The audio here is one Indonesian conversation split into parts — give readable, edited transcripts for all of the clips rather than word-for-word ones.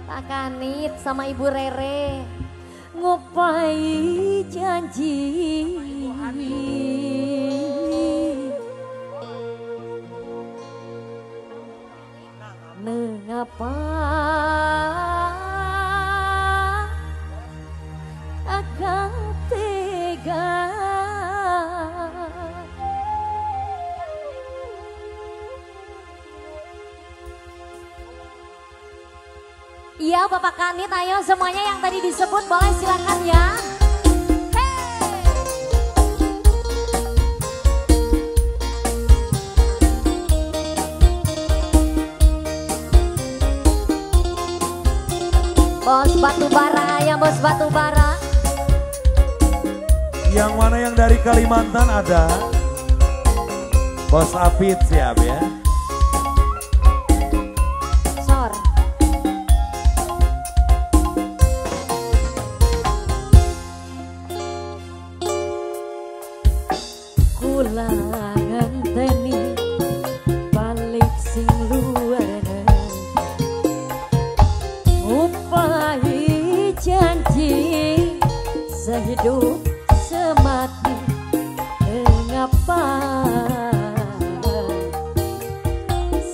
Pak Kanit sama Ibu Rere ngupai janji mengapa agak tega. Iya Bapak Kanit, ayo semuanya yang tadi disebut boleh silakan ya. Bos Batubara, ya Bos Batubara. Yang mana yang dari Kalimantan ada? Bos Apit siap ya. Sor. Kula ngenteni balik sing luar ngupai janji sehidup semati. Mengapa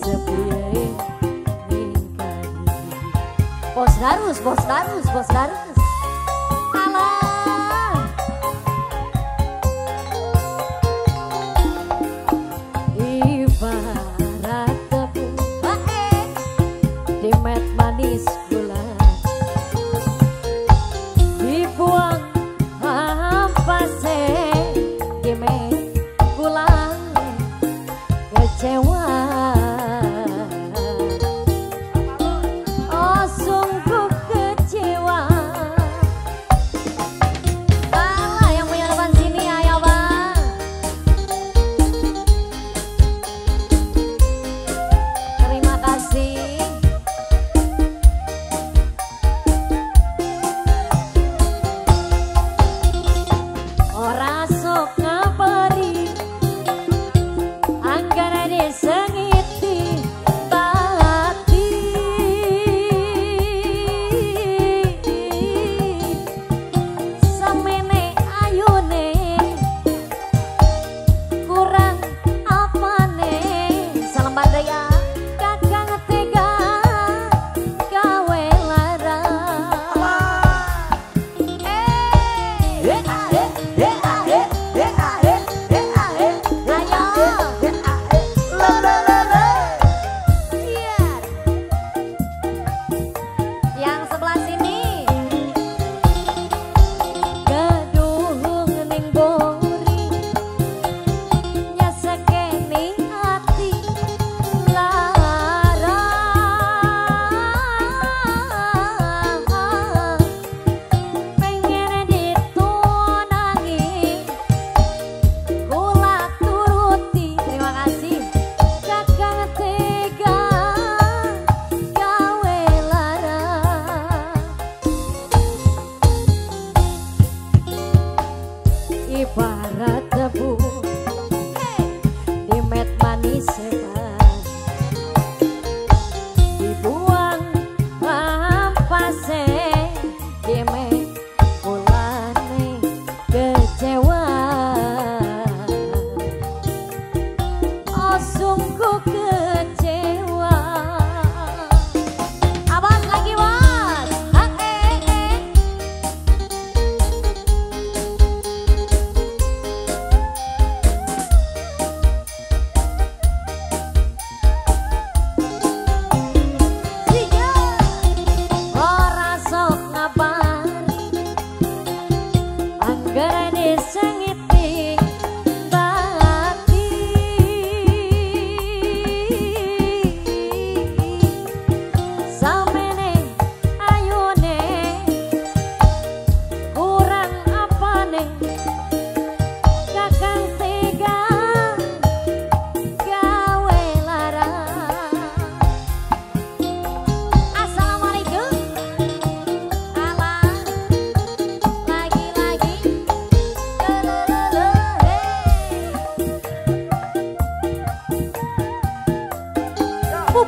sepiye ningkani Bos Darus, Bos Darus, Bos Darus. Alah ibarat tepung demet manis gula dibuang ampase demet pulang kecewa. Oh sungguh kecewa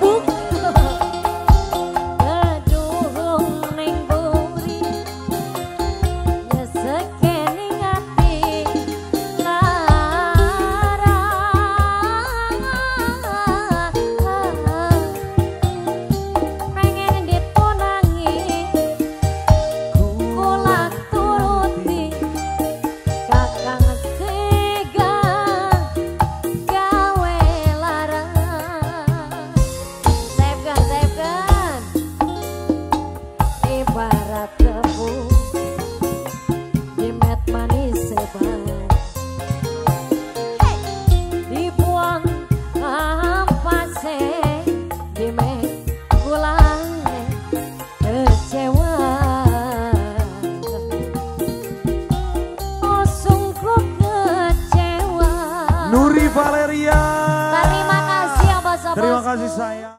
bubuk. Keduhung ning buri nyesekening ati lara. Pengen ditunangi kula turuti kakang tega gawe lara. Saipkan ibarat tebu jimet manis sebat dibuang ampase jimet gulane kecewa. Oh sungguh kecewa. Nuri Valeria. Terima kasih ya bos-bos. Terima kasih sayang.